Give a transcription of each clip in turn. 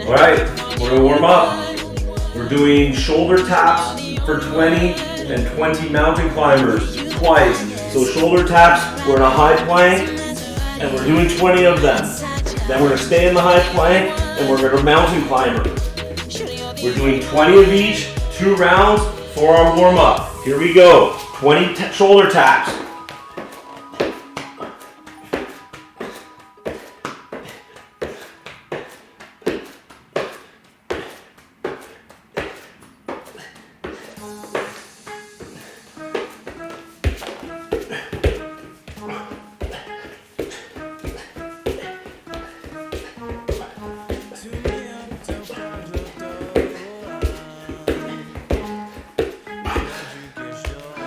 All right, we're gonna warm up. We're doing shoulder taps for 20 and 20 mountain climbers twice. So shoulder taps, we're in a high plank and we're doing 20 of them. Then we're gonna stay in the high plank and we're gonna mountain climber. We're doing 20 of each, 2 rounds for our warm up. Here we go, 20 shoulder taps.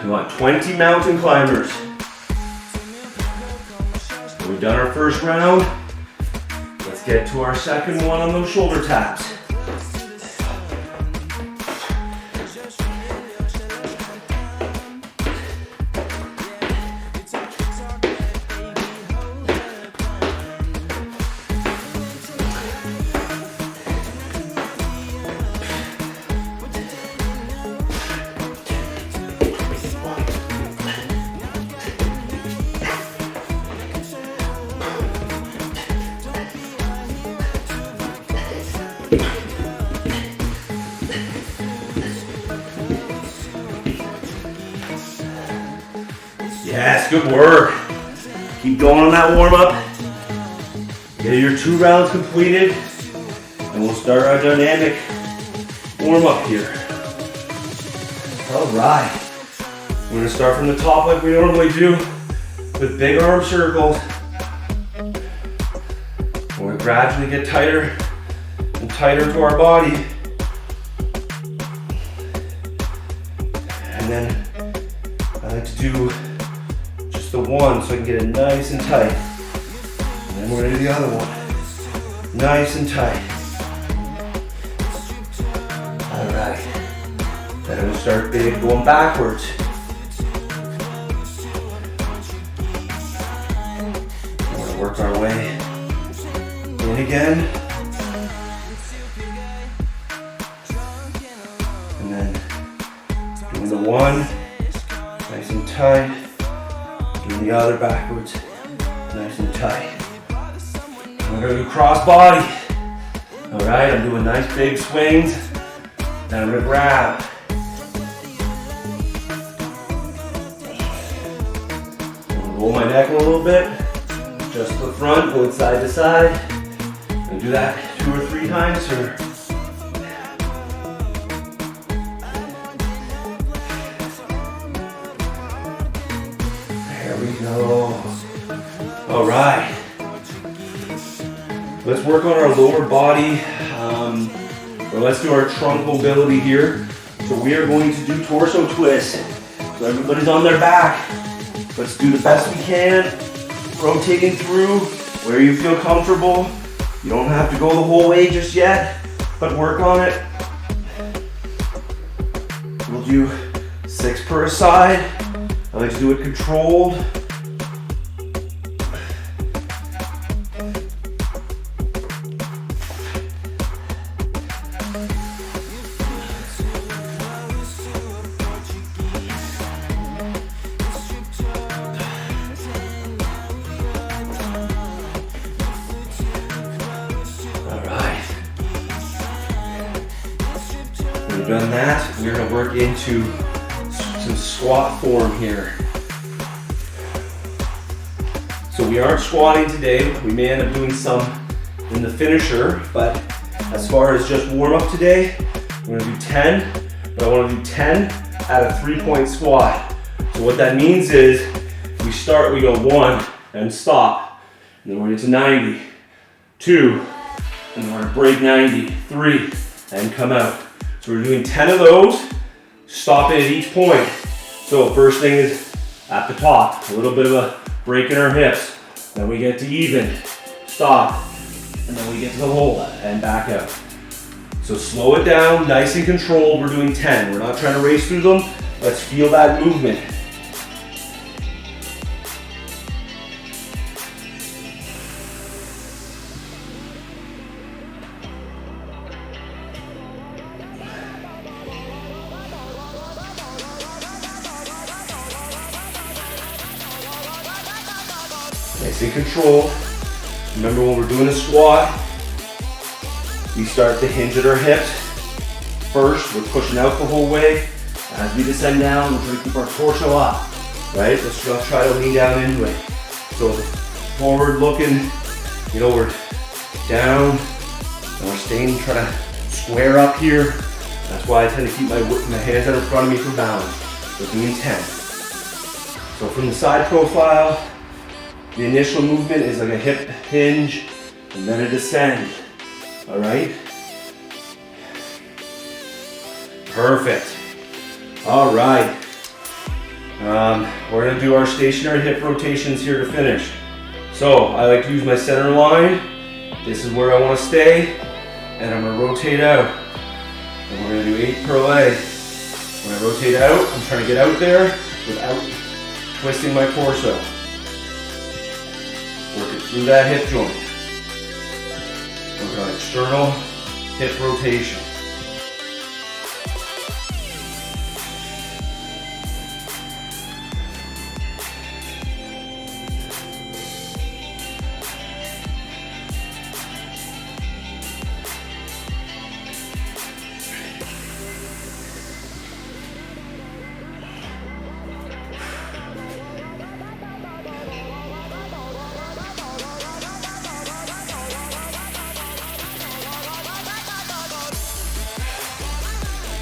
We want 20 mountain climbers. We've done our first round. Let's get to our second one on those shoulder taps. Yes, good work. Keep going on that warm up. Get your 2 rounds completed and we'll start our dynamic warm up here. All right. We're gonna start from the top like we normally do with big arm circles. We're gonna gradually get tighter and tighter to our body. And then I like to do the one so I can get it nice and tight. And then we're gonna do the other one. Nice and tight. All right. Then we'll start big going backwards. We're gonna work our way in again. And then doing the one, nice and tight. Doing the other backwards, nice and tight. We're gonna do cross body. All right, I'm doing nice big swings. Then I'm gonna grab. I'm gonna roll my neck a little bit, just the front, going side to side. I'm gonna do that 2 or 3 times, or all right, let's work on our lower body, or let's do our trunk mobility here. So we are going to do torso twists. So everybody's on their back. Let's do the best we can, rotating through where you feel comfortable. You don't have to go the whole way just yet, but work on it. We'll do 6 per side. I like to do it controlled. We've done that. We're going to work into some squat form here. So we aren't squatting today. We may end up doing some in the finisher, but as far as just warm up today, we're going to do 10, but I want to do 10 at a 3-point squat. So what that means is we go 1 and stop, and then we're going to 90, 2, and then we're going to break 90, 3, and come out. So we're doing 10 of those, stopping at each point. So first thing is at the top, a little bit of a break in our hips. Then we get to even, stop, and then we get to the hold and back out. So slow it down, nice and controlled. We're doing 10. We're not trying to race through them. Let's feel that movement. Nice and controlled. Remember when we're doing a squat, we start to hinge at our hips. First, we're pushing out the whole way. As we descend down, we're trying to keep our torso up, right? Let's just try to lean down into it. So forward looking, you know, we're down, and we're staying, trying to square up here. That's why I tend to keep my hands out in front of me for balance. So doing 10. So from the side profile, the initial movement is like a hip hinge, and then a descend, all right? Perfect. All right. We're gonna do our stationary hip rotations here to finish. So I like to use my center line. This is where I wanna stay, and I'm gonna rotate out. And we're gonna do 8 per leg. When I rotate out, I'm trying to get out there without twisting my torso. Work it through that hip joint. Work on external hip rotation.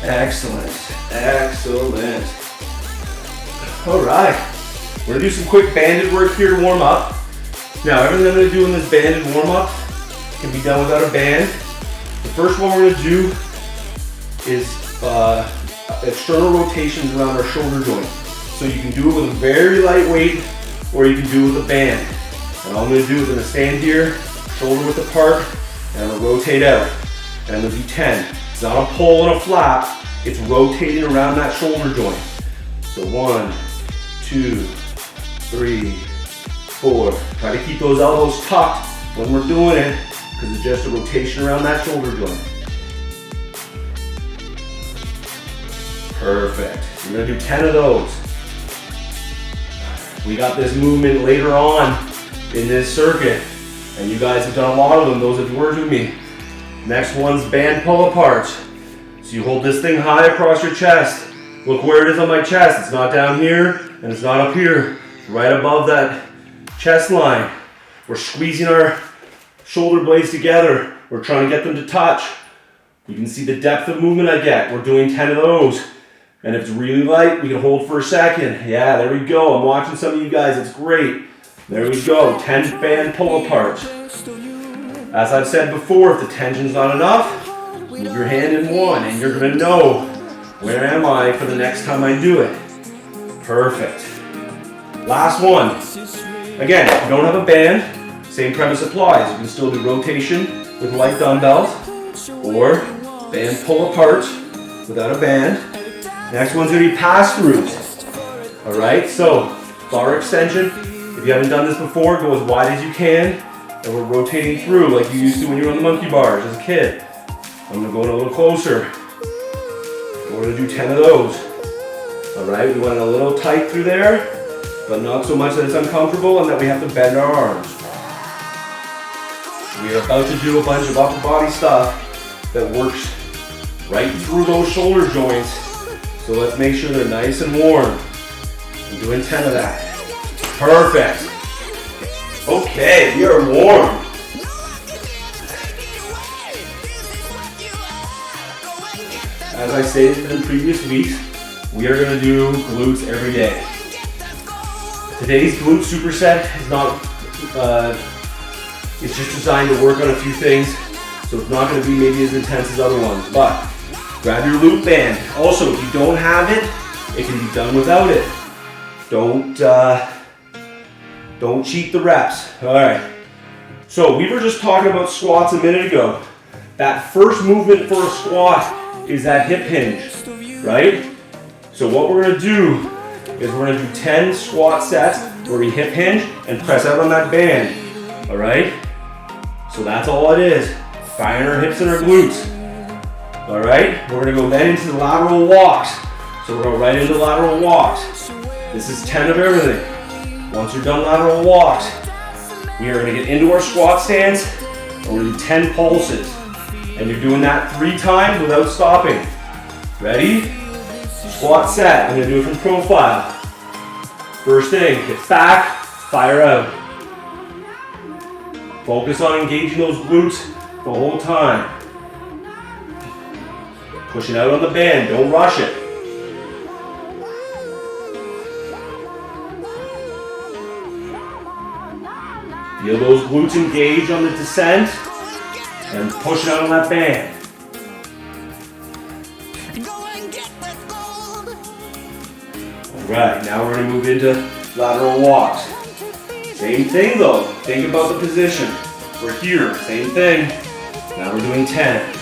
Excellent, excellent. All right, we're gonna do some quick banded work here to warm up. Now, everything I'm gonna do in this banded warm up can be done without a band. The first one we're gonna do is external rotations around our shoulder joint. So you can do it with a very light weight, or you can do it with a band. And all I'm gonna do is I'm gonna stand here, shoulder width apart, and I'm gonna rotate out. And I'm gonna do 10. It's not a pull and a flap, it's rotating around that shoulder joint. So 1, 2, 3, 4. Try to keep those elbows tucked when we're doing it, because it's just a rotation around that shoulder joint. Perfect. We're gonna do 10 of those. We got this movement later on in this circuit, and you guys have done a lot of them, those have worked with me. Next one's band pull aparts. So you hold this thing high across your chest. Look where it is on my chest. It's not down here and it's not up here. It's right above that chest line. We're squeezing our shoulder blades together. We're trying to get them to touch. You can see the depth of movement I get. We're doing 10 of those. And if it's really light, we can hold for a second. Yeah, there we go. I'm watching some of you guys. It's great. There we go. 10 band pull aparts. As I've said before, if the tension's not enough, move your hand in one and you're gonna know, where am I for the next time I do it? Perfect. Last one. Again, if you don't have a band, same premise applies. You can still do rotation with light dumbbells or band pull apart without a band. Next one's gonna be pass-throughs. All right, so bar extension. If you haven't done this before, go as wide as you can. And we're rotating through like you used to when you were on the monkey bars as a kid. I'm gonna go in a little closer. We're gonna do 10 of those. All right, we went a little tight through there, but not so much that it's uncomfortable and that we have to bend our arms. We are about to do a bunch of upper body stuff that works right through those shoulder joints. So let's make sure they're nice and warm. I'm doing 10 of that. Perfect. Okay, we are warm. As I stated in previous weeks, we are going to do glutes every day. Today's glute superset is not, it's just designed to work on a few things, so it's not going to be maybe as intense as other ones, but grab your loop band. Also, if you don't have it, it can be done without it. Don't cheat the reps. All right. So we were just talking about squats a minute ago. That first movement for a squat is that hip hinge, right? So what we're gonna do is we're gonna do 10 squat sets where we hip hinge and press out on that band, all right? So that's all it is. Firing our hips and our glutes, all right? We're gonna go then into the lateral walks. So we're going right into lateral walks. This is 10 of everything. Once you're done lateral walks, We are gonna get into our squat stance, and we're gonna do 10 pulses. And you're doing that 3 times without stopping. Ready? Squat set. I'm gonna do it from profile. First thing, hip back, fire out. Focus on engaging those glutes the whole time. Push it out on the band, don't rush it. Feel those glutes engage on the descent and push it out on that band. Alright, now we're going to move into lateral walks. Same thing though, think about the position. We're here, same thing. Now we're doing 10.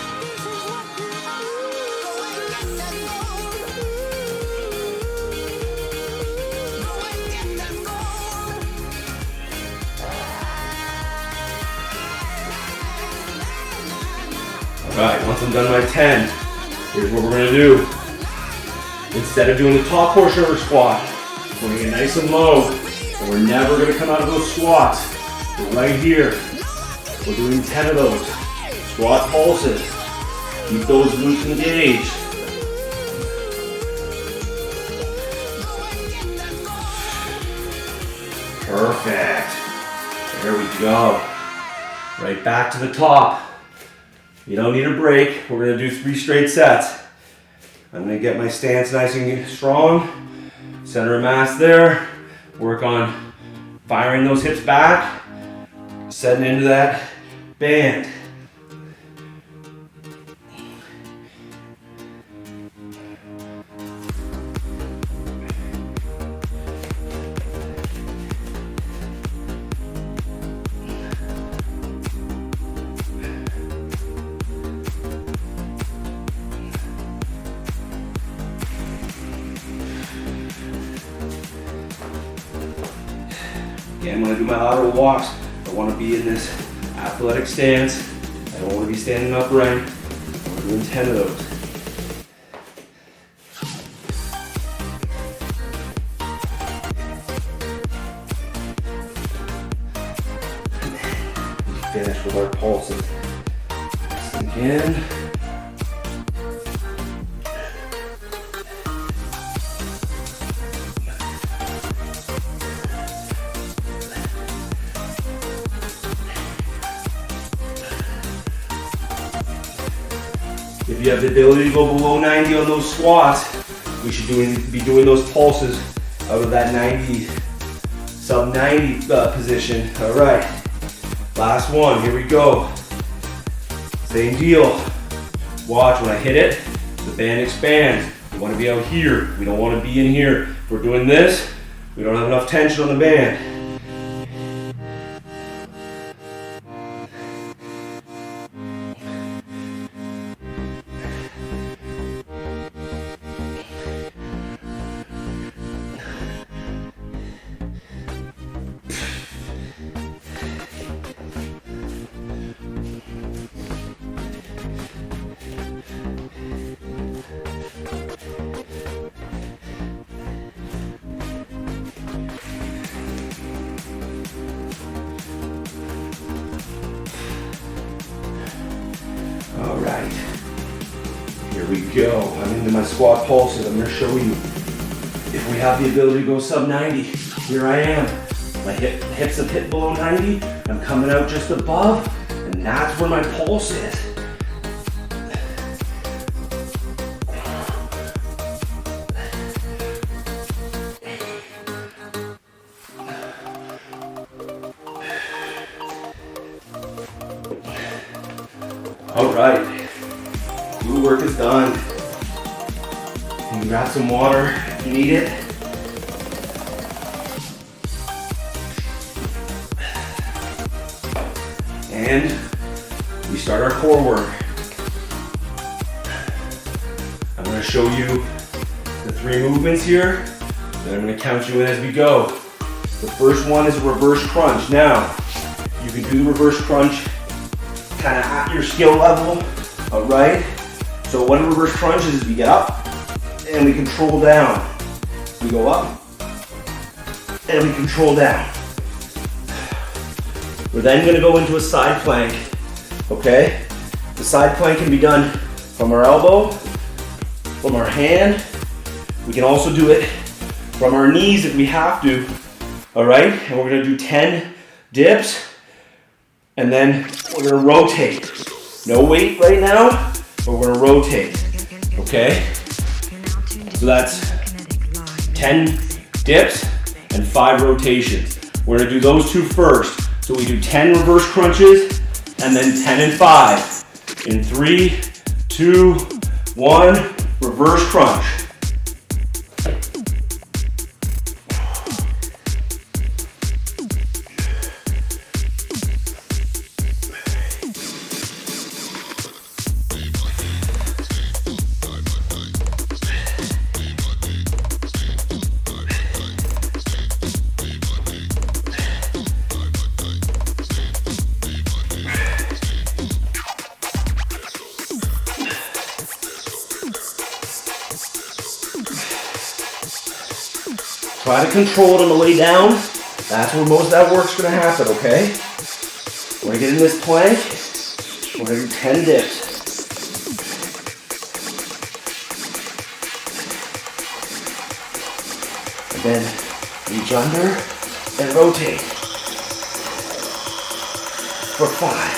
Alright, once I'm done my 10, here's what we're going to do. Instead of doing the top portion of our squat, we're going to get nice and low, and we're never going to come out of those squats. We're right here. We're doing 10 of those. Squat pulses. Keep those glutes engaged. Perfect. There we go. Right back to the top. You don't need a break. We're going to do 3 straight sets. I'm going to get my stance nice and strong. Center of mass there. Work on firing those hips back. Setting into that band. Again, when I do my lateral walks, I want to be in this athletic stance. I don't want to be standing upright. We're doing 10 of those. Finish with our pulses. Sink in. If you have the ability to go below 90 on those squats, we should be doing those pulses out of that 90, sub 90 position. All right, last one, here we go. Same deal. Watch, when I hit it, the band expands. We want to be out here. We don't want to be in here. If we're doing this, we don't have enough tension on the band. All right, here we go. I'm into my squat pulses. I'm gonna show you if we have the ability to go sub 90. Here I am. My hips have hit below 90. I'm coming out just above, and that's where my pulse is. All right, glute work is done. You can grab some water if you need it. And we start our core work. I'm going to show you the 3 movements here, then I'm going to count you in as we go. The first one is a reverse crunch. Now, you can do the reverse crunch kind of at your skill level, all right? So what a reverse crunch is we get up and we control down. We go up and we control down. We're then gonna go into a side plank, okay? The side plank can be done from our elbow, from our hand. We can also do it from our knees if we have to, all right? And we're gonna do 10 dips, and then we're gonna rotate. No weight right now, but we're gonna rotate, okay? So that's 10 dips and 5 rotations. We're gonna do those 2 first. So we do 10 reverse crunches, and then 10 and 5. In 3, 2, 1, reverse crunch. Try to control it on the way down. That's where most of that work's gonna happen, okay? We're gonna get in this plank. We're gonna do 10 dips. And then reach under and rotate for 5.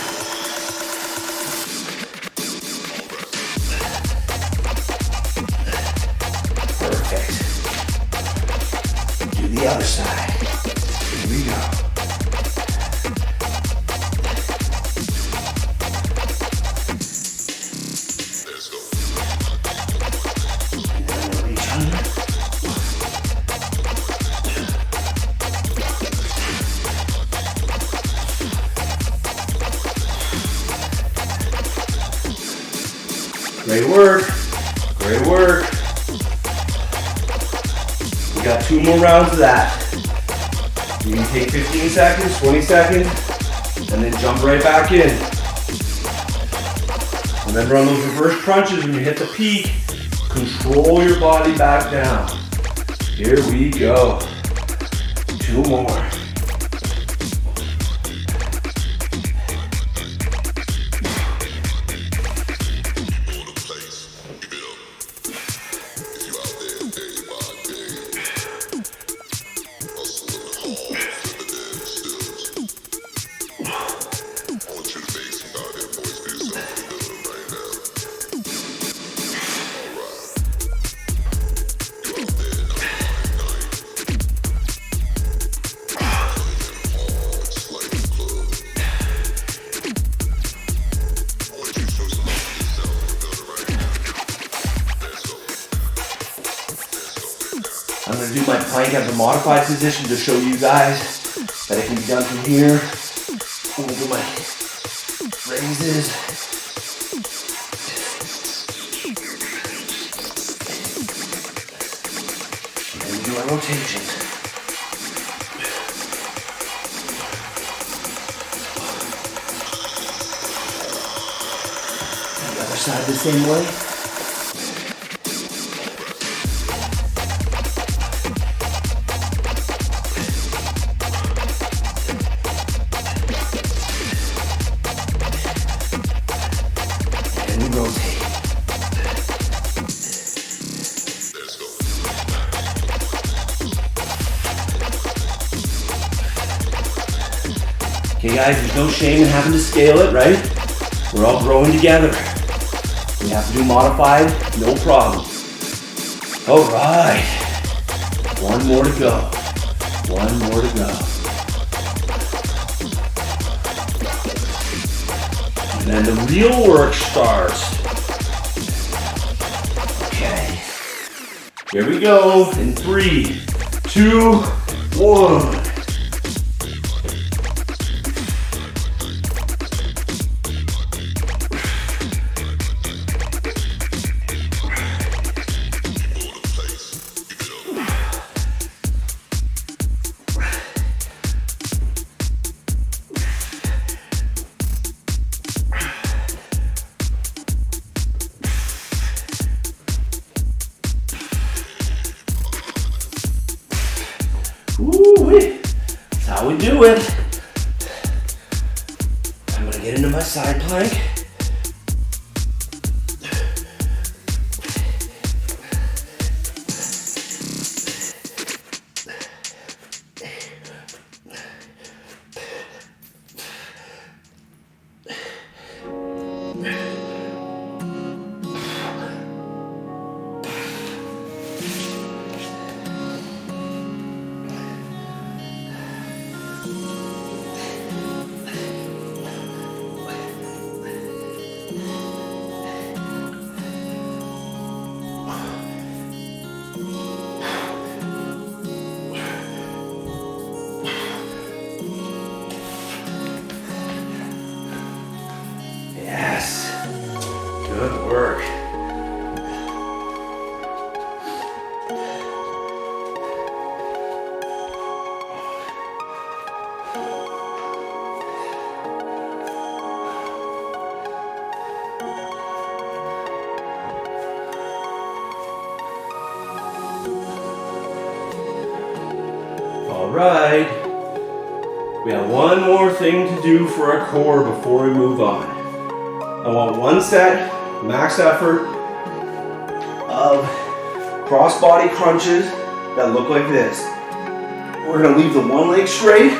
The other side. Here we go. And then we'll reach under. Great work. Great work. We got 2 more rounds of that. You can take 15 seconds, 20 seconds, and then jump right back in. Remember on those reverse crunches, when you hit the peak, control your body back down. Here we go. 2 more. I'm gonna do my plank as a modified position to show you guys that it can be done from here. I'm gonna do my raises. And then do my rotation. And the other side the same way. Okay guys, there's no shame in having to scale it, right? We're all growing together. We have to do modified, no problem. All right, 1 more to go. 1 more to go. And then the real work starts. Okay, here we go in 3, 2, 1. Ooh-wee. That's how we do it. get into my side plank. Yes, good work. All right, we have one more thing to do for our core before we move on. I want one set, max effort, of cross-body crunches that look like this. We're gonna leave the one leg straight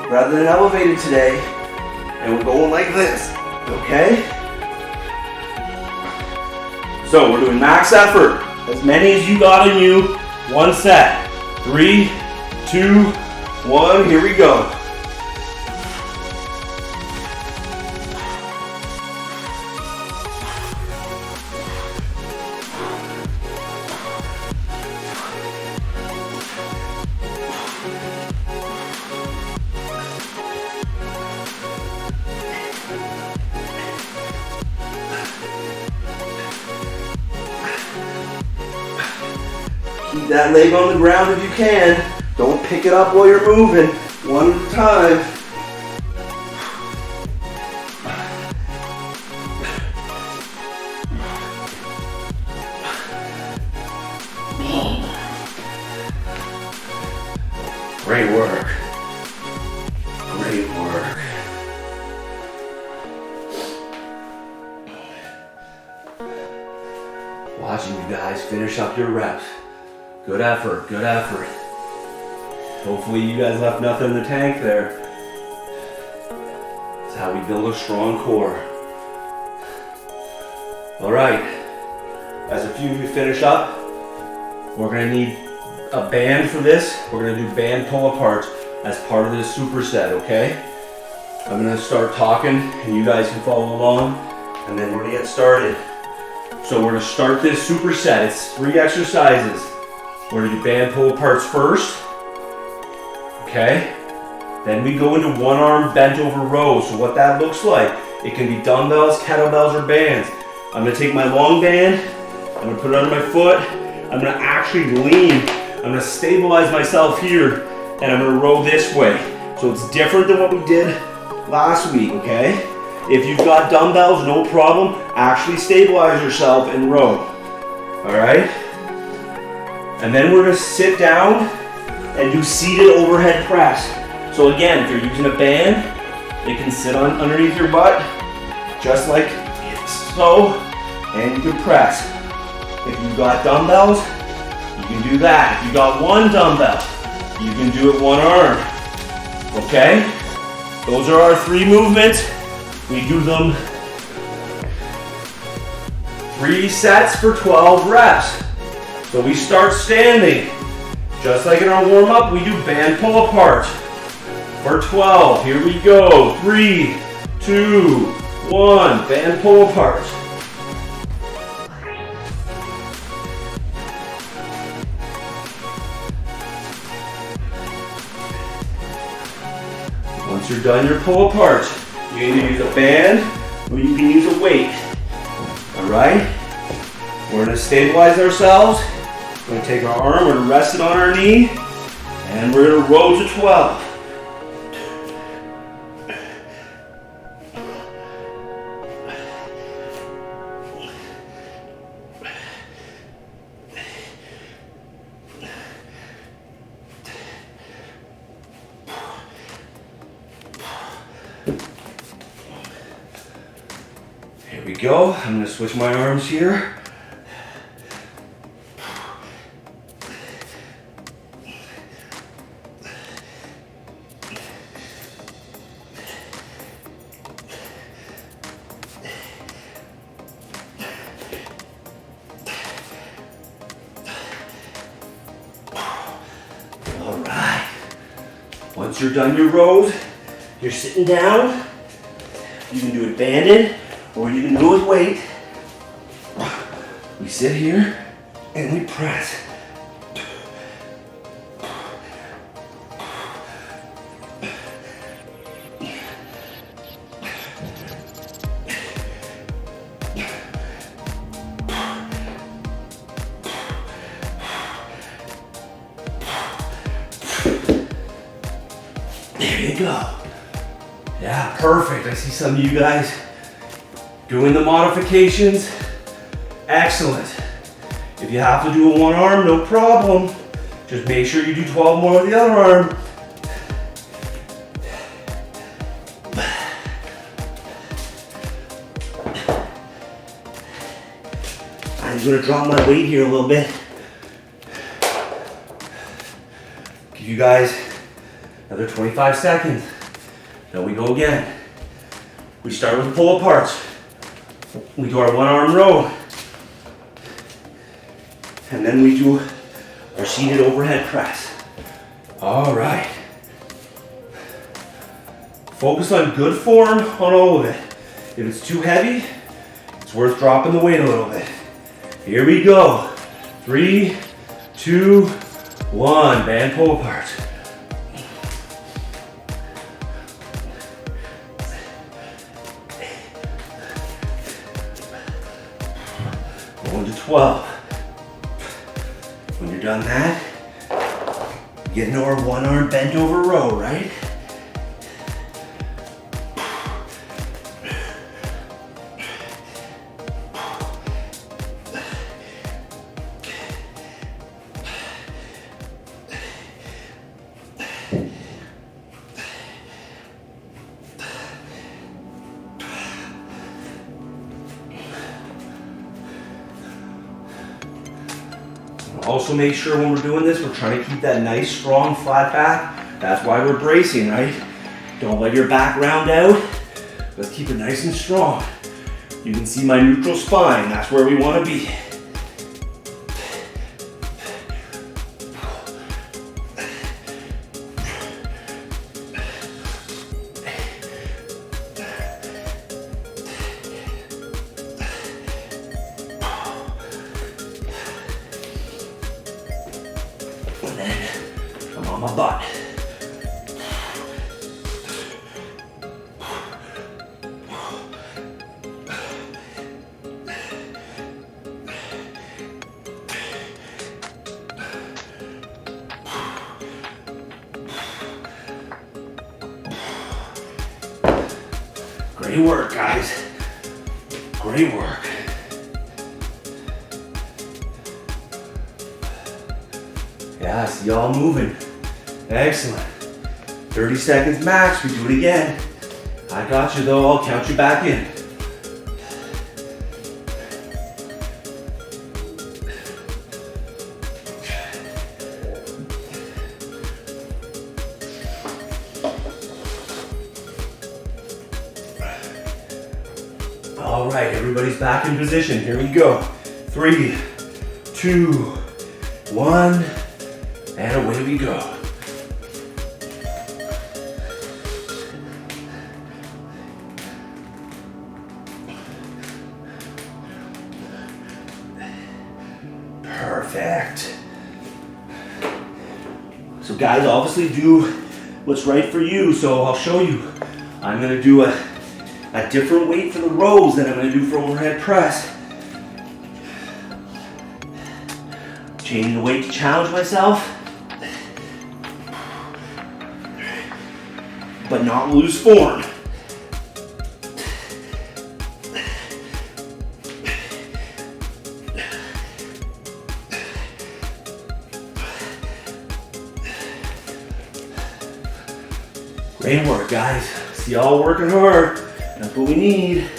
rather than elevated today, and we're going like this, okay? So we're doing max effort, as many as you got in you, one set. 3, 2, 1, here we go. Keep that leg on the ground if you can. Don't pick it up while you're moving. One at a time. Great work. Great work. Watching you guys finish up your reps. Good effort, good effort. Hopefully you guys left nothing in the tank there. That's how we build a strong core. All right, as a few of you finish up, we're gonna need a band for this. We're gonna do band pull-aparts as part of this superset, okay? I'm gonna start talking and you guys can follow along, and then we're gonna get started. So we're gonna start this superset. It's 3 exercises. We're gonna do band pull-aparts first, okay? Then we go into one arm bent over rows. So what that looks like, it can be dumbbells, kettlebells, or bands. I'm gonna take my long band, I'm gonna put it under my foot, I'm gonna actually lean, I'm gonna stabilize myself here, and I'm gonna row this way. So it's different than what we did last week, okay? If you've got dumbbells, no problem, actually stabilize yourself and row, all right? And then we're gonna sit down and do seated overhead press. So again, if you're using a band, it can sit on underneath your butt, just like so, and you can press. If you've got dumbbells, you can do that. If you got one dumbbell, you can do it one arm, okay? Those are our 3 movements. We do them 3 sets for 12 reps. So we start standing. Just like in our warm-up, we do band pull-apart for 12. Here we go. 3, 2, 1. Band pull-apart. Once you're done your pull-apart, you can either use a band or you can use a weight. All right? We're going to stabilize ourselves. We're going to take our arm, we're going to rest it on our knee, and we're going to row to 12. we go. I'm gonna switch my arms here. All right. Once you're done your rows, you're sitting down. You can do it banded, or you can do it with weight. We sit here and we press. There you go. Yeah, perfect. I see some of you guys doing the modifications. Excellent. If you have to do a one arm, no problem. Just make sure you do 12 more with the other arm. I'm gonna drop my weight here a little bit. Give you guys another 25 seconds. Then we go again. We start with pull aparts. We do our one arm row. And then we do our seated overhead press. All right. Focus on good form on all of it. If it's too heavy, it's worth dropping the weight a little bit. Here we go. 3, 2, 1. Band pull apart. Going to 12. When you're done that, get into our one arm bent over row, right? Also make sure when we're doing this, we're trying to keep that nice, strong, flat back. That's why we're bracing, right? Don't let your back round out. Let's keep it nice and strong. You can see my neutral spine. That's where we want to be. I'm on my butt. Great work, guys. Great work. Yeah, I see y'all moving. Excellent. 30 seconds max, we do it again. I got you though, I'll count you back in. All right, everybody's back in position. Here we go. 3, 2, 1, and away we go. Perfect. So guys, obviously do what's right for you. So I'll show you. I'm gonna do a different weight for the rows than I'm gonna do for overhead press. Changing the weight to challenge myself, but not lose form. Great work, guys. See y'all working hard. That's what we need.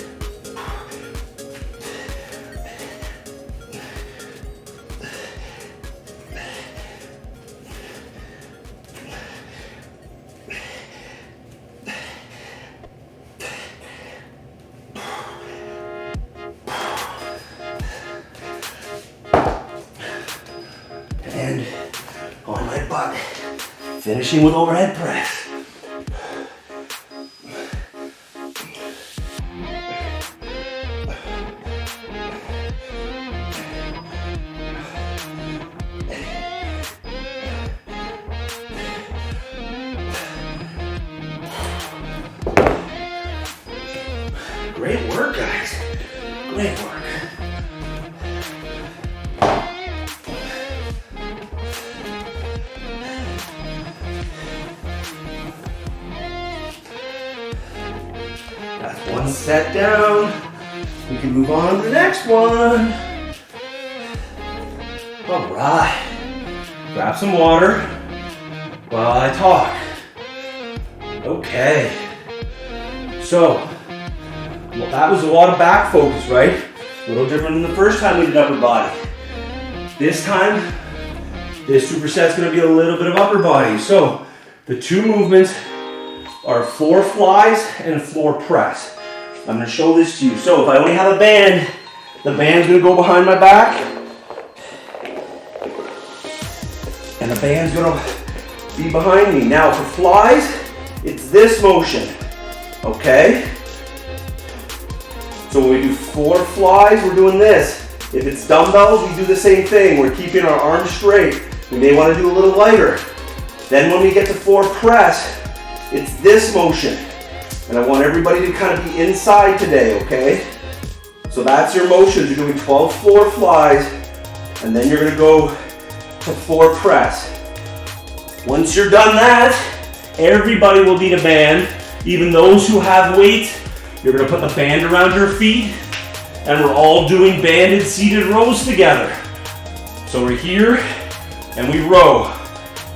Finishing with overhead press. Great work, guys. Great work. That's one set down. We can move on to the next one. All right. Grab some water while I talk. Okay. So, well, that was a lot of back focus, right? A little different than the first time we did upper body. This time, this superset's gonna be a little bit of upper body. So, the two movements are floor flies and floor press. I'm gonna show this to you. So, if I only have a band, the band's gonna go behind my back, and the band's gonna be behind me. Now, for flies, it's this motion, okay? So when we do floor flies, we're doing this. If it's dumbbells, we do the same thing. We're keeping our arms straight. We may want to do a little lighter. Then when we get to floor press, it's this motion. And I want everybody to kind of be inside today, okay? So that's your motions. You're doing 12 floor flies, and then you're gonna go to floor press. Once you're done that, everybody will need a band. Even those who have weights, you're gonna put the band around your feet, and we're all doing banded seated rows together. So we're here, and we row,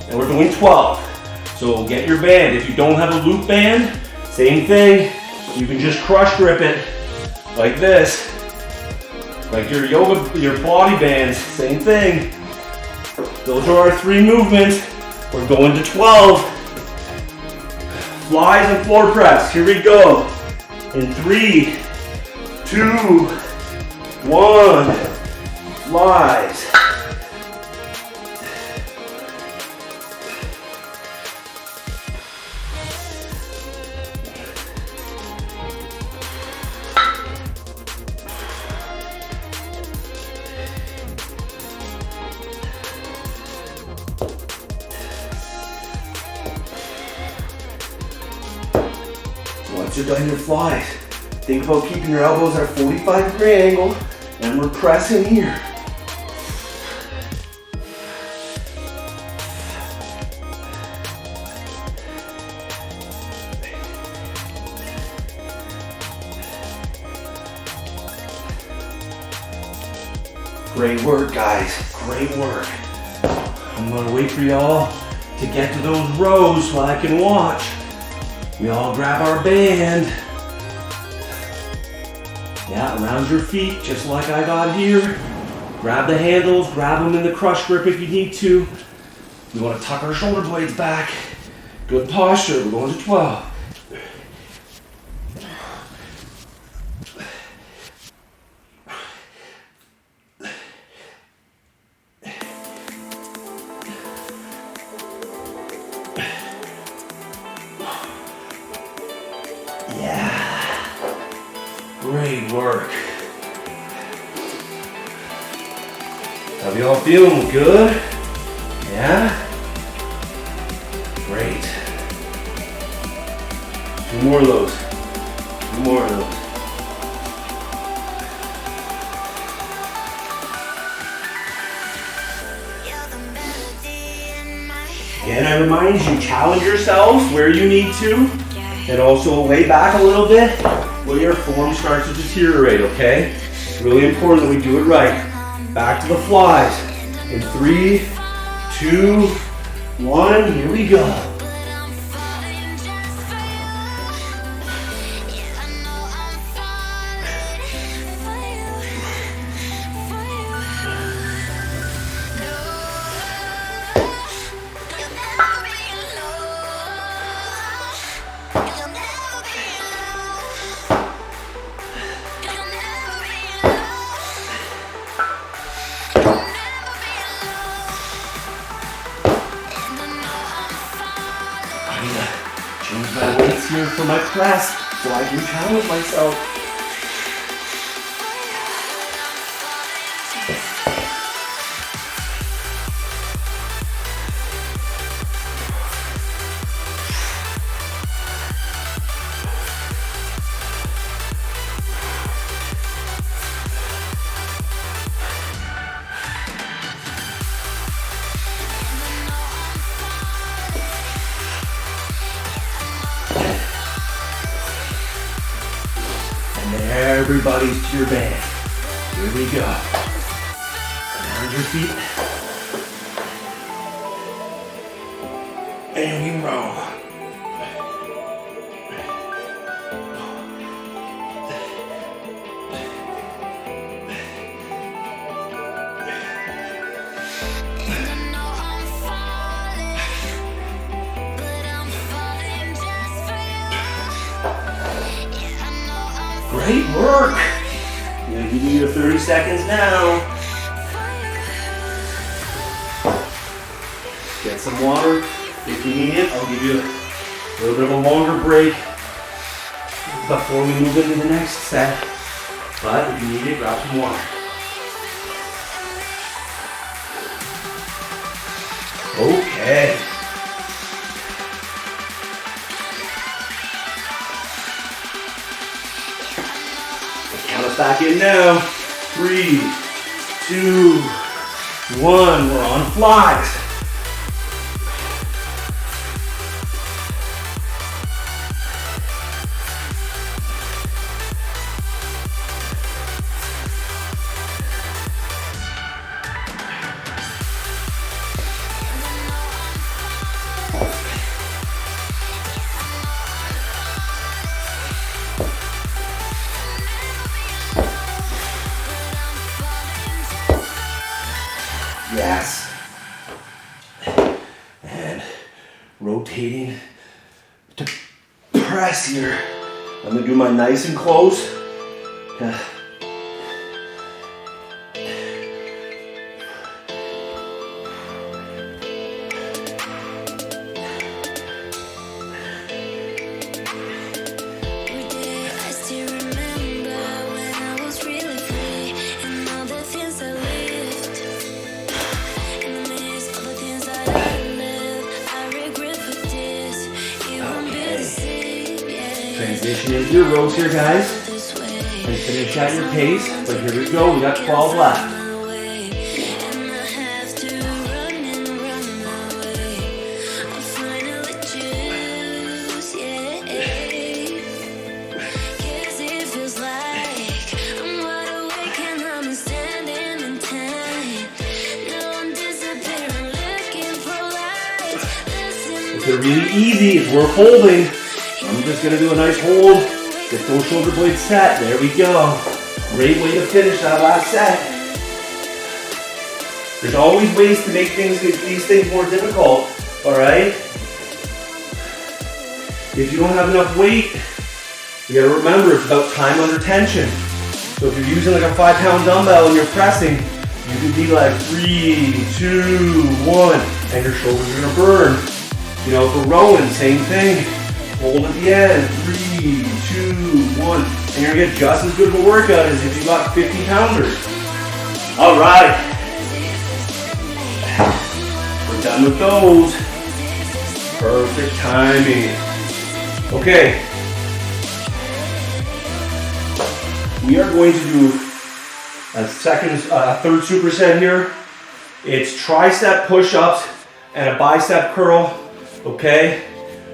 and we're doing 12. So get your band. If you don't have a loop band, same thing. You can just crush grip it like this, like your yoga, your body bands, same thing. Those are our three movements. We're going to 12. Flies and floor press, here we go. In 3, 2, 1, flies. Once you're done your flies, think about keeping your elbows at a 45-degree angle, and we're pressing here. Great work, guys, great work. I'm gonna wait for y'all to get to those rows so I can watch. We all grab our band. Yeah, around your feet, just like I got here. Grab the handles, grab them in the crush grip if you need to. We want to tuck our shoulder blades back. Good posture, we're going to 12. Great work. How y'all feeling? Good? Yeah? Great. 2 more of those. 2 more of those. Again, I remind you, challenge yourselves where you need to, and also lay back a little bit where your form starts to deteriorate, okay? Really important that we do it right. Back to the flies. In 3, 2, 1, here we go. here for my press so I can challenge myself. Everybody's to your band. Here we go. Around your feet. And we roll. Great work. I'm gonna give you your 30 seconds now. Get some water if you need it. I'll give you a little bit of a longer break before we move into the next set. But if you need it, grab some water. Okay. Count us back in now. 3, 2, 1. We're on flies. Yes. And rotating to press here. I'm gonna do my nice and close. Transition into your rows here, guys, and finish at your pace. But here we go, we got 12 left. They're really easy if we're holding. I'm just going to do a nice hold, get those shoulder blades set. There we go. Great way to finish that last set. There's always ways to make these things more difficult, all right? If you don't have enough weight, you got to remember it's about time under tension. So if you're using like a 5-pound dumbbell and you're pressing, you can be like 3, 2, 1, and your shoulders are going to burn. You know, for rowing, same thing. Hold at the end, 3, 2, 1. And you're gonna get just as good of a workout as if you got 50 pounders. All right. We're done with those. Perfect timing. Okay. We are going to do a third superset here. It's tricep push-ups and a bicep curl, okay?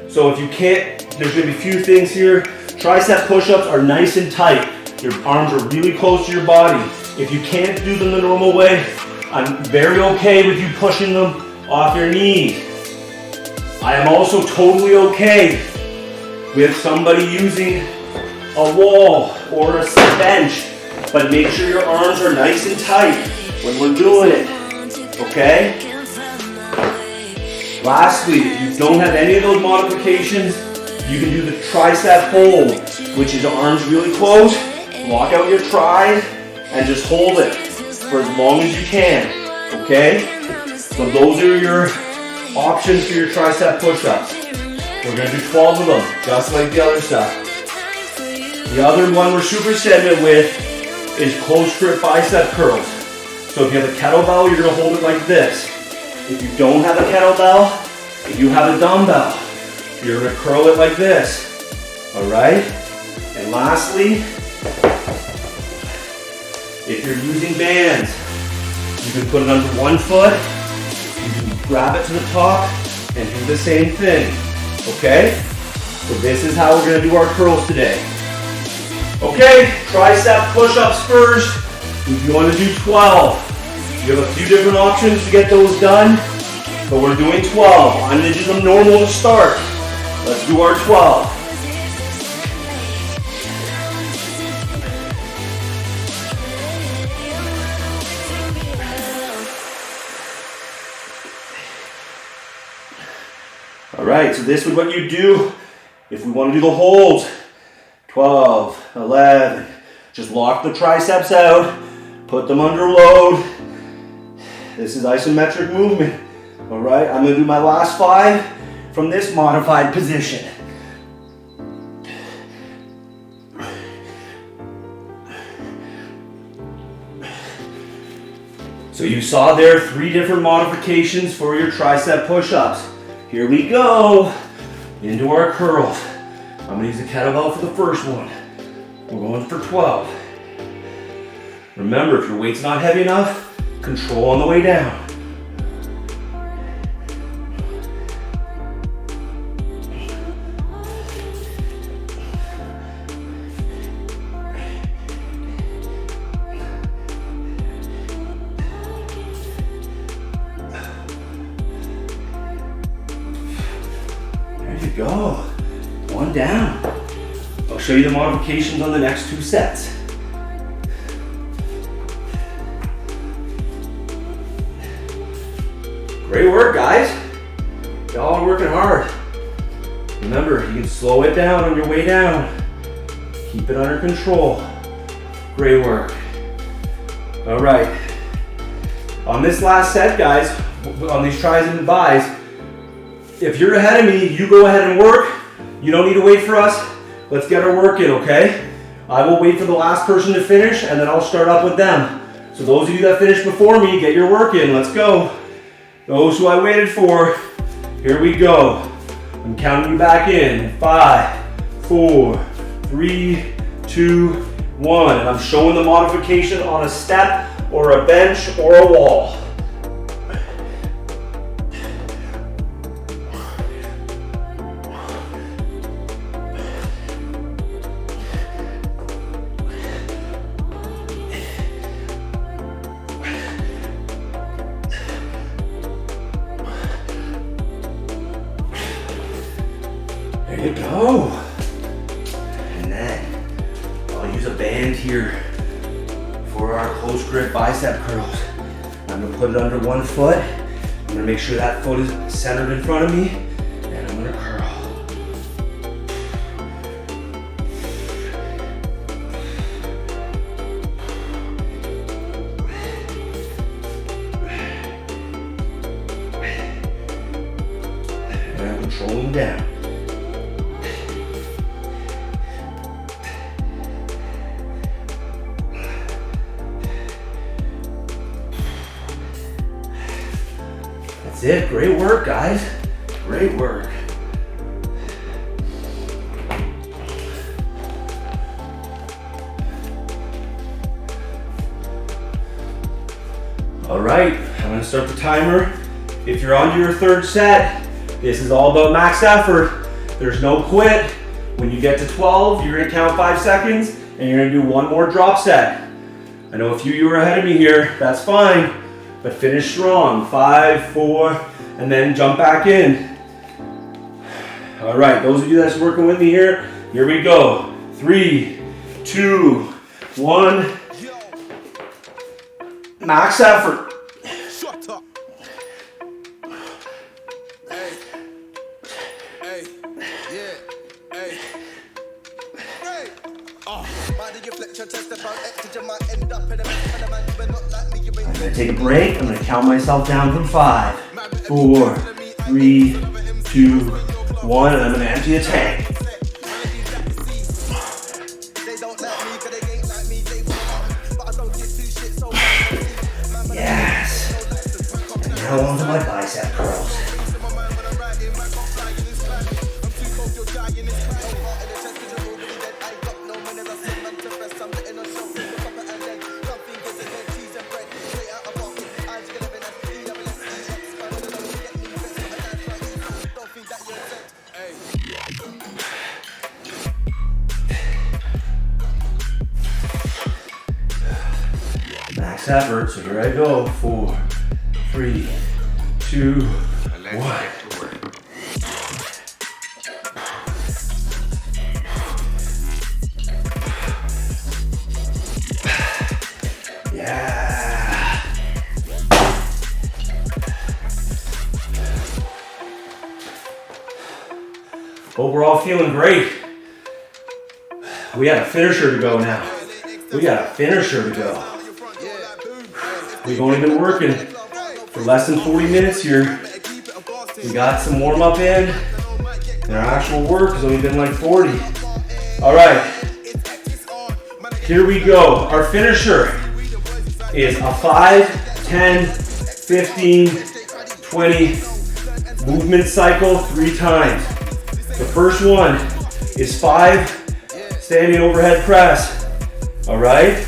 So if you can't, there's gonna be a few things here. Tricep push-ups are nice and tight. Your arms are really close to your body. If you can't do them the normal way, I'm very okay with you pushing them off your knees. I am also totally okay with somebody using a wall or a bench, but make sure your arms are nice and tight when we're doing it, okay? Lastly, if you don't have any of those modifications, you can do the tricep hold, which is arms really close, lock out your tris, and just hold it for as long as you can, okay? So those are your options for your tricep push-ups. We're gonna do 12 of them, just like the other stuff. The other one we're supersetting it with is close grip bicep curls. So if you have a kettlebell, you're gonna hold it like this. If you don't have a kettlebell, if you have a dumbbell, you're gonna curl it like this. All right? And lastly, if you're using bands, you can put it under one foot, you can grab it to the top, and do the same thing, okay? So this is how we're gonna do our curls today. Okay, tricep push-ups first. You wanna do 12. You have a few different options to get those done, but we're doing 12. I'm gonna do them normal to start. Let's do our 12. All right, so this is what you do if we want to do the holds. 12, 11, just lock the triceps out, put them under load. This is isometric movement. All right, I'm gonna do my last 5 from this modified position. So you saw there 3 different modifications for your tricep push-ups. Here we go, into our curls. I'm gonna use the kettlebell for the first one. We're going for 12. Remember, if your weight's not heavy enough, control on the way down. There you go. One down. I'll show you the modifications on the next 2 sets. Great work, guys. Y'all are working hard. Remember, you can slow it down on your way down. Keep it under control. Great work. All right. On this last set, guys, on these tries and buys, if you're ahead of me, you go ahead and work. You don't need to wait for us. Let's get our work in, okay? I will wait for the last person to finish, and then I'll start up with them. So those of you that finished before me, get your work in. Let's go. Those who I waited for, here we go. I'm counting you back in. 5, 4, 3, 2, 1. And I'm showing the modification on a step or a bench or a wall. There you go. And then I'll use a band here for our close grip bicep curls. I'm gonna put it under one foot. I'm gonna make sure that foot is centered in front of me, and I'm gonna curl. And I'm controlling down. That's it. Great work, guys. Great work. All right, I'm gonna start the timer. If you're on to your 3rd set, this is all about max effort. There's no quit. When you get to 12, you're gonna count 5 seconds and you're gonna do 1 more drop set. I know a few of you are ahead of me here, that's fine, but finish strong. 5, 4, and then jump back in. All right, those of you that's working with me here we go. 3, 2, 1. Max effort. Shut up. Hey. Hey. Yeah. Hey. Hey. Oh. I'm gonna take a break. I'm gonna count myself down from 5, 4, 3, 2, 1, and I'm gonna empty the tank. Yes. And now onto my bicep curls. Max effort, so here I go. 4, 3, 2, 1. Yeah. Hope we're all feeling great. We got a finisher to go now. We got a finisher to go. We've only been working for less than 40 minutes here. We got some warm up in, and our actual work has only been like 40. All right, here we go. Our finisher is a 5, 10, 15, 20 movement cycle 3 times. The first one is 5 standing overhead press. All right?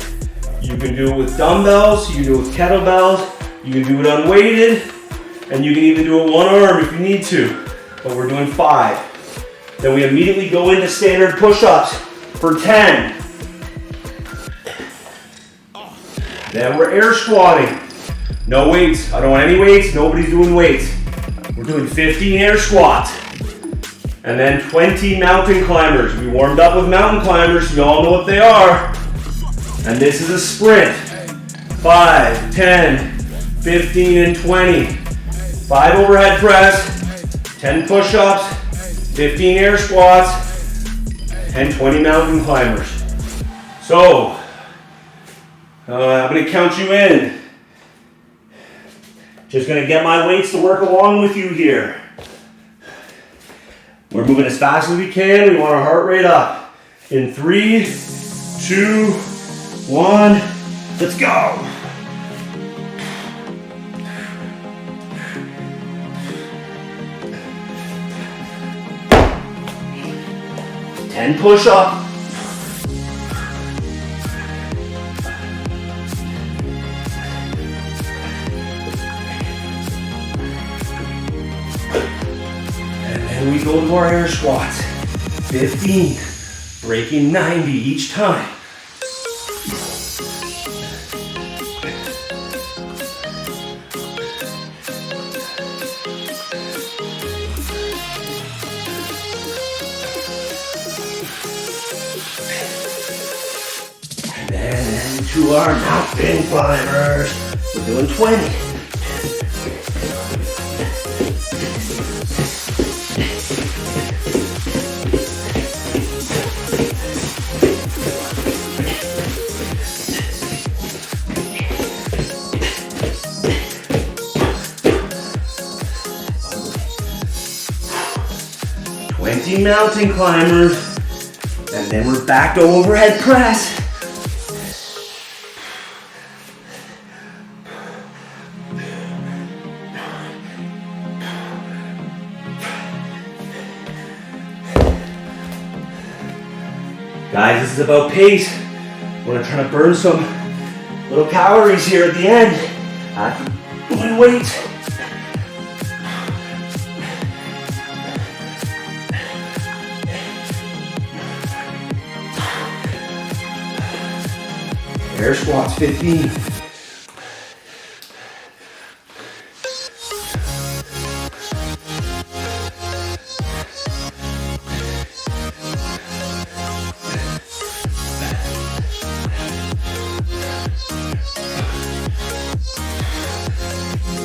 You can do it with dumbbells, you can do it with kettlebells, you can do it unweighted, and you can even do it one arm if you need to. But we're doing 5. Then we immediately go into standard push-ups for 10. Then we're air squatting. No weights. I don't want any weights. Nobody's doing weights. We're doing 15 air squats. And then 20 mountain climbers. We warmed up with mountain climbers. You all know what they are. And this is a sprint. 5, 10, 15, and 20. 5 overhead press, 10 push-ups, 15 air squats, and 20 mountain climbers. So, I'm gonna count you in. Just gonna get my weights to work along with you here. We're moving as fast as we can. We want our heart rate up. In 3, 2, 1, let's go. And push up. And then we go to our air squats. 15, breaking 90 each time. To our mountain climbers. We're doing 20. Mountain climbers, and then we're back to overhead press. Guys, this is about pace. We're gonna try to burn some little calories here at the end after doing weights. Air squats 15.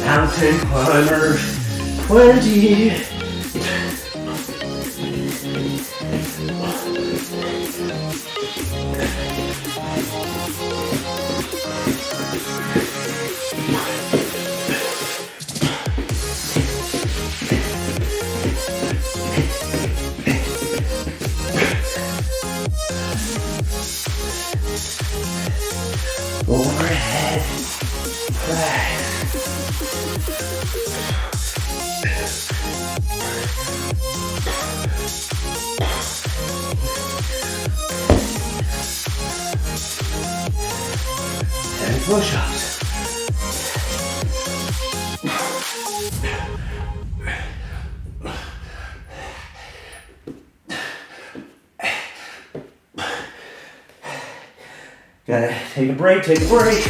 Mountain climbers 20. Overhead press. And push-ups. Gotta take a break, take a break.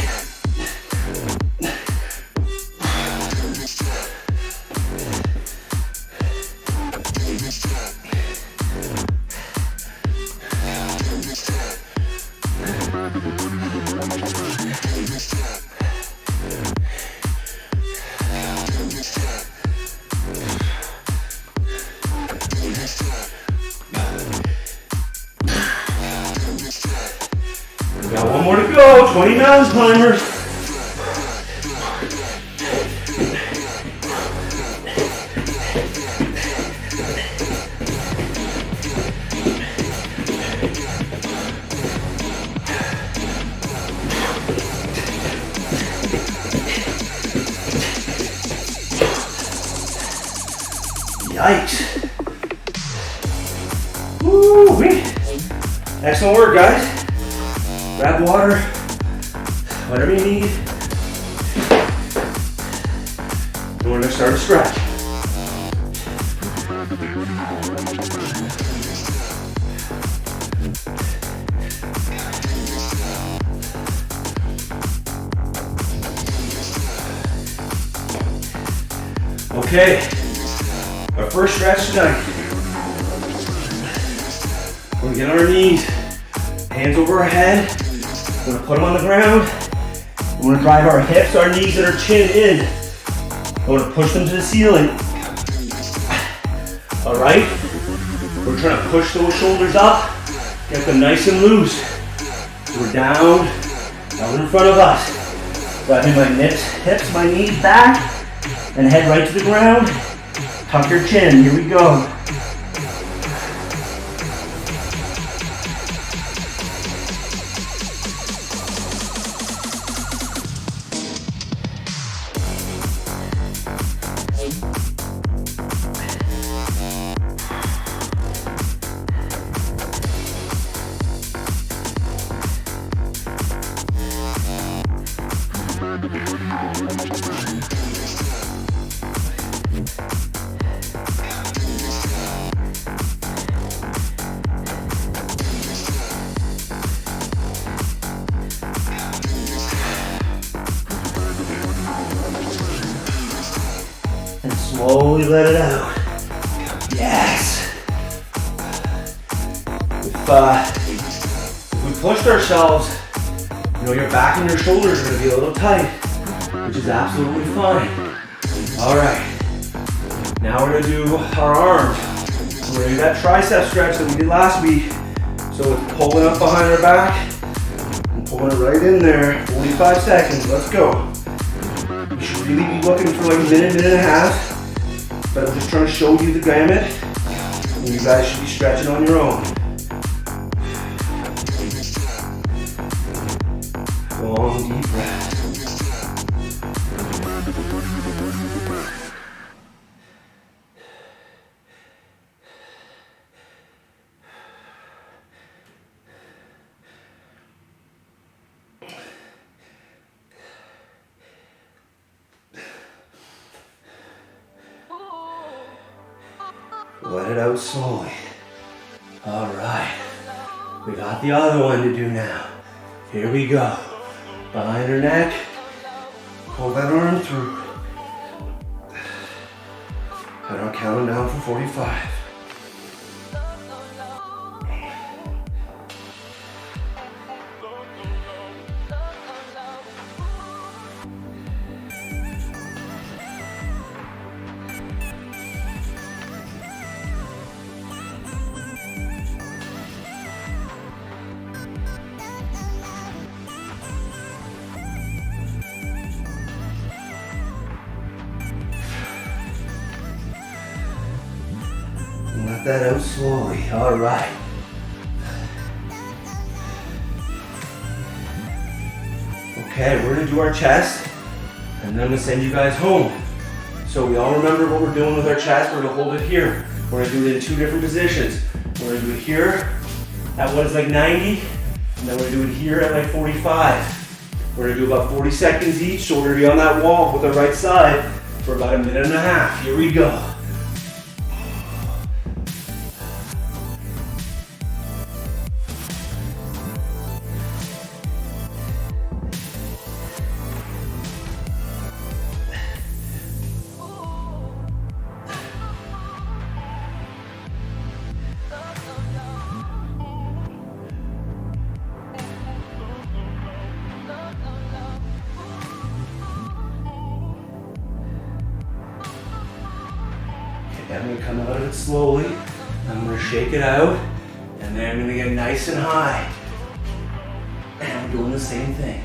We got one more to go, 20 mountain climbers. Yikes. Woo-wee. Excellent work, guys. Grab water, whatever you need. And we're gonna start a stretch. Okay, our first stretch tonight. We're gonna get on our knees, hands over our head. We're gonna put them on the ground. We're gonna drive our hips, our knees, and our chin in. We're gonna push them to the ceiling. All right? We're trying to push those shoulders up, get them nice and loose. We're down in front of us. Grabbing my hips, my knees back, and head right to the ground. Tuck your chin, here we go. And slowly let it out. Yes. If we pushed ourselves, your back and your shoulders are gonna be a little tight, which is absolutely fine. All right. Now we're gonna do our arms. We're gonna do that tricep stretch that we did last week. So it's pulling up behind our back and pulling it right in there. 45 seconds. Let's go. You should really be looking for like a minute, minute and a half. But I'm just trying to show you the gamut. And you guys should be stretching on your own. Long, deep breath. Let it out slowly. All right. We got the other one to do now. Here we go. Behind her neck. Pull that arm through. And I'll count it down for 45. Let that out slowly. All right. Okay, we're gonna do our chest, and then I'm gonna send you guys home. So we all remember what we're doing with our chest. We're gonna hold it here. We're gonna do it in 2 different positions. We're gonna do it here at what is like 90, and then we're gonna do it here at like 45. We're gonna do about 40 seconds each, so we're gonna be on that wall with the right side for about 1.5 minutes. Here we go. I'm gonna come out of it slowly. I'm gonna shake it out, and then I'm gonna get nice and high. And I'm doing the same thing.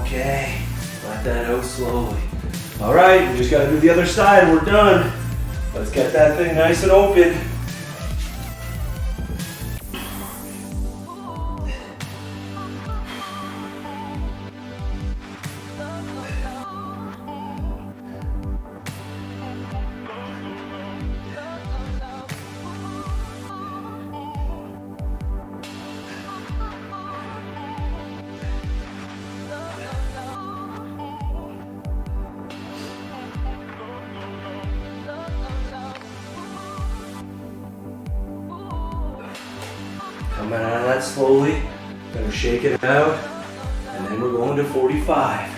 Okay, let that out slowly. All right, we just gotta do the other side. We're done. Let's get that thing nice and open. Coming out of that slowly, gonna shake it out, and then we're going to 45.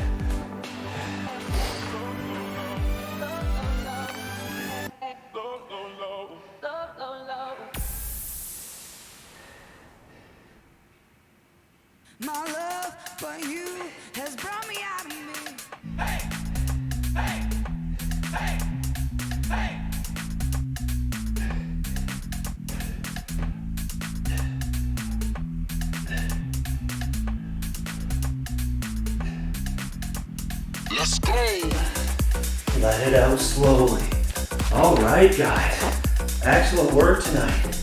My love for you has brought me out of me. Hey, hey, hey, hey. Let's go. Let it out slowly. All right, guys. Excellent work tonight.